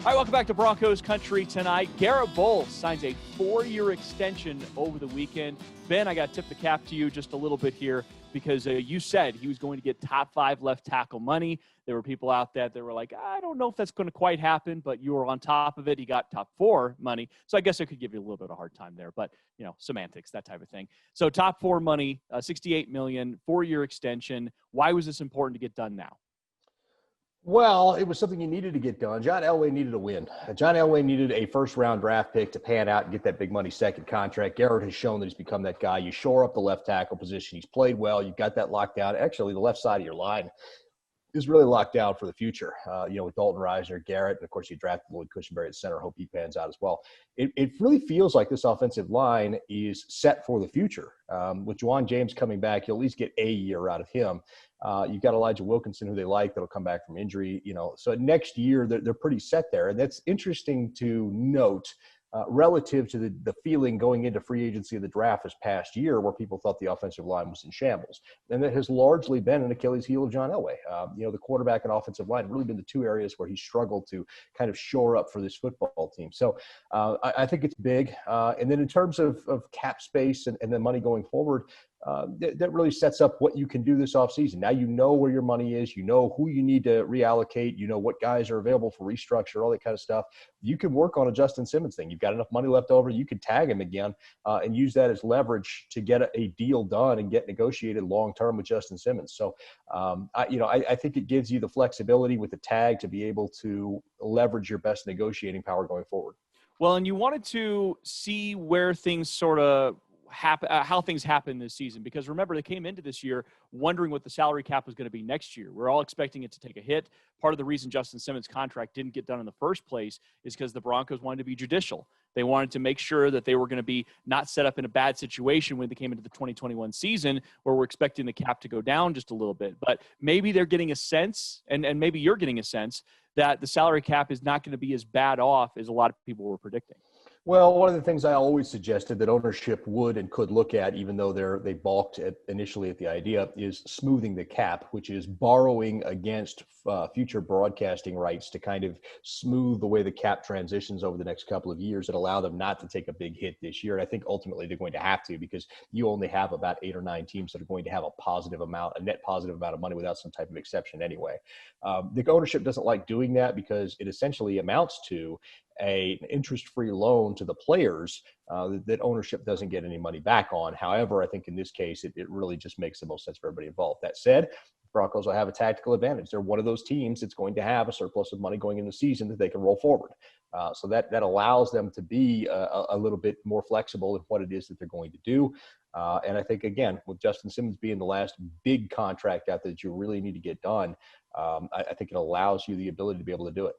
All right, welcome back to Broncos Country Tonight. Garett Bolles signs a 4-year extension over the weekend. Ben, I got to tip the cap to you just a little bit here because you said he was going to get top 5 left tackle money. There were people out there that were like, I don't know if that's going to quite happen, but you were on top of it. He got top 4 money. So I guess I could give you a little bit of a hard time there, but, you know, semantics, that type of thing. So top 4 money, $68 million, 4-year extension. Why was this important to get done now? Well, it was something you needed to get done. John Elway needed a win. John Elway needed a first-round draft pick to pan out and get that big money second contract. Garrett has shown that he's become that guy. You shore up the left tackle position. He's played well. You've got that locked down. Actually, the left side of your line is really locked down for the future. With Dalton Risner, Garrett, and of course you drafted Lloyd Cushenberry at center. Hope he pans out as well. It really feels like this offensive line is set for the future. With Juwan James coming back, you'll at least get a year out of him. You've got Elijah Wilkinson, who they like, that'll come back from injury. So next year they're pretty set there, and that's interesting to note. Relative to the feeling going into free agency of the draft this past year, where people thought the offensive line was in shambles. And that has largely been an Achilles heel of John Elway. The quarterback and offensive line have really been the two areas where he struggled to kind of shore up for this football team. So I think it's big. And then in terms of cap space and the money going forward, that really sets up what you can do this offseason. Now you know where your money is. You know who you need to reallocate. You know what guys are available for restructure, all that kind of stuff. You can work on a Justin Simmons thing. You've got enough money left over. You can tag him again and use that as leverage to get a deal done and get negotiated long-term with Justin Simmons. So, I think it gives you the flexibility with the tag to be able to leverage your best negotiating power going forward. Well, and you wanted to see where things sort of how things happen this season, because remember, they came into this year wondering what the salary cap was going to be next year. We're all expecting it to take a hit. Part of the reason Justin Simmons' contract didn't get done in the first place is because the Broncos wanted to be judicial. They wanted to make sure that they were going to be not set up in a bad situation when they came into the 2021 season, where we're expecting the cap to go down just a little bit. But maybe they're getting a sense, and maybe you're getting a sense, that the salary cap is not going to be as bad off as a lot of people were predicting. Well, one of the things I always suggested that ownership would and could look at, even though they balked initially at the idea, is smoothing the cap, which is borrowing against future broadcasting rights to kind of smooth the way the cap transitions over the next couple of years and allow them not to take a big hit this year. And I think ultimately they're going to have to, because you only have about 8 or 9 teams that are going to have a net positive amount of money without some type of exception anyway. The ownership doesn't like doing that because it essentially amounts to an interest-free loan to the players that ownership doesn't get any money back on. However, I think in this case, it really just makes the most sense for everybody involved. That said, Broncos will have a tactical advantage. They're one of those teams that's going to have a surplus of money going into the season that they can roll forward. So that allows them to be a little bit more flexible in what it is that they're going to do. And I think, again, with Justin Simmons being the last big contract out there that you really need to get done, I think it allows you the ability to be able to do it.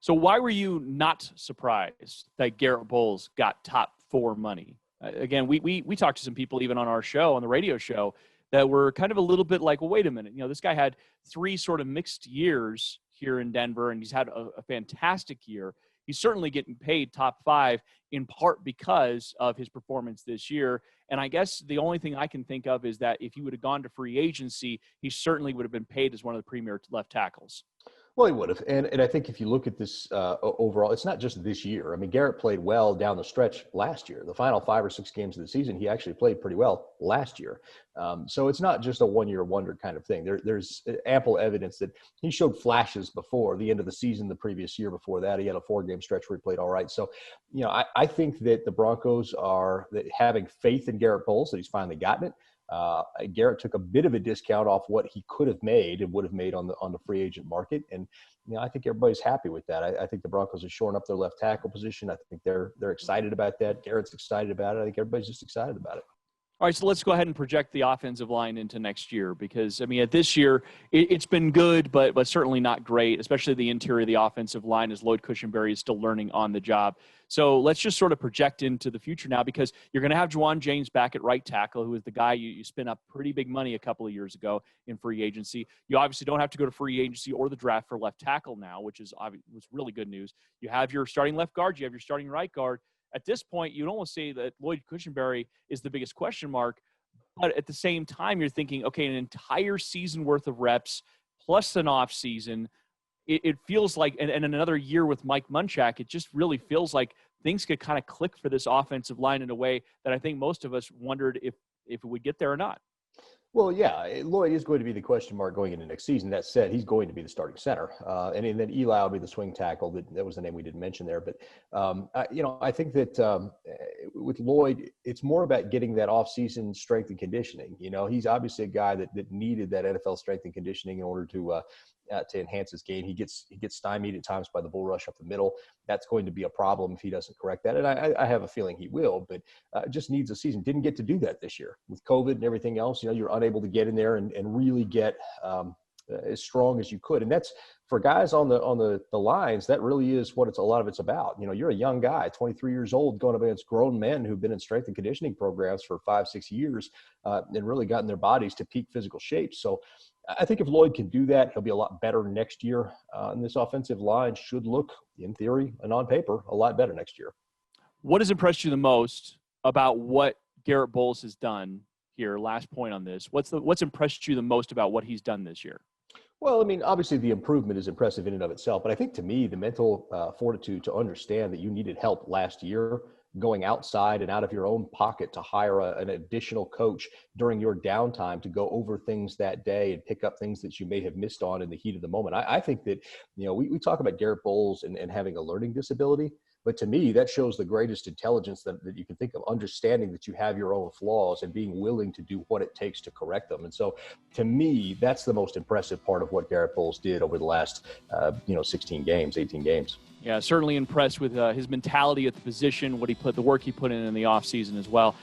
So why were you not surprised that Garett Bolles got top 4 money? Again, we talked to some people even on our show, on the radio show, that were kind of a little bit like, well, wait a minute. This guy had 3 sort of mixed years here in Denver, and he's had a fantastic year. He's certainly getting paid top 5 in part because of his performance this year. And I guess the only thing I can think of is that if he would have gone to free agency, he certainly would have been paid as one of the premier left tackles. Well, he would have. And I think if you look at this overall, it's not just this year. I mean, Garrett played well down the stretch last year. The final 5 or 6 games of the season, he actually played pretty well last year. So it's not just a one-year wonder kind of thing. There's ample evidence that he showed flashes before the end of the season. The previous year before that, he had a 4-game stretch where he played all right. So, I think that the Broncos are having faith in Garett Bolles, that he's finally gotten it. Garrett took a bit of a discount off what he could have made and would have made on the free agent market. And, I think everybody's happy with that. I think the Broncos are shoring up their left tackle position. I think they're excited about that. Garrett's excited about it. I think everybody's just excited about it. All right, so let's go ahead and project the offensive line into next year, because, at this year, it's been good, but certainly not great, especially the interior of the offensive line, as Lloyd Cushenberry is still learning on the job. So let's just sort of project into the future now, because you're going to have Juwan James back at right tackle, who is the guy you spent up pretty big money a couple of years ago in free agency. You obviously don't have to go to free agency or the draft for left tackle now, which was really good news. You have your starting left guard. You have your starting right guard. At this point, you'd almost say that Lloyd Cushenberry is the biggest question mark. But at the same time, you're thinking, okay, an entire season worth of reps plus an off season. it feels like, and another year with Mike Munchak, it just really feels like things could kind of click for this offensive line in a way that I think most of us wondered if it would get there or not. Well, yeah, Lloyd is going to be the question mark going into next season. That said, he's going to be the starting center. And then Eli will be the swing tackle. That was the name we didn't mention there. But, I think that with Lloyd, it's more about getting that offseason strength and conditioning. He's obviously a guy that needed that NFL strength and conditioning in order to enhance his game. He gets stymied at times by the bull rush up the middle. That's going to be a problem if he doesn't correct that. And I have a feeling he will, but just needs a season. Didn't get to do that this year with COVID and everything else. You're unable to get in there and really get as strong as you could. And that's for guys on the lines. That really is what a lot of it's about. You're a young guy, 23 years old, going up against grown men who've been in strength and conditioning programs for 5-6 years and really gotten their bodies to peak physical shape. So I think if Lloyd can do that, he'll be a lot better next year. And this offensive line should look, in theory and on paper, a lot better next year. What has impressed you the most about what Garett Bolles has done here? Last point on this. What's impressed you the most about what he's done this year? Well, obviously the improvement is impressive in and of itself, but I think to me, the mental fortitude to understand that you needed help last year, going outside and out of your own pocket to hire an additional coach during your downtime to go over things that day and pick up things that you may have missed on in the heat of the moment. I think that, we talk about Garett Bolles and having a learning disability, but to me, that shows the greatest intelligence that you can think of, understanding that you have your own flaws and being willing to do what it takes to correct them. And so to me, that's the most impressive part of what Garett Bolles did over the last, 16 games, 18 games. Yeah, certainly impressed with his mentality at the position, the work he put in the offseason as well.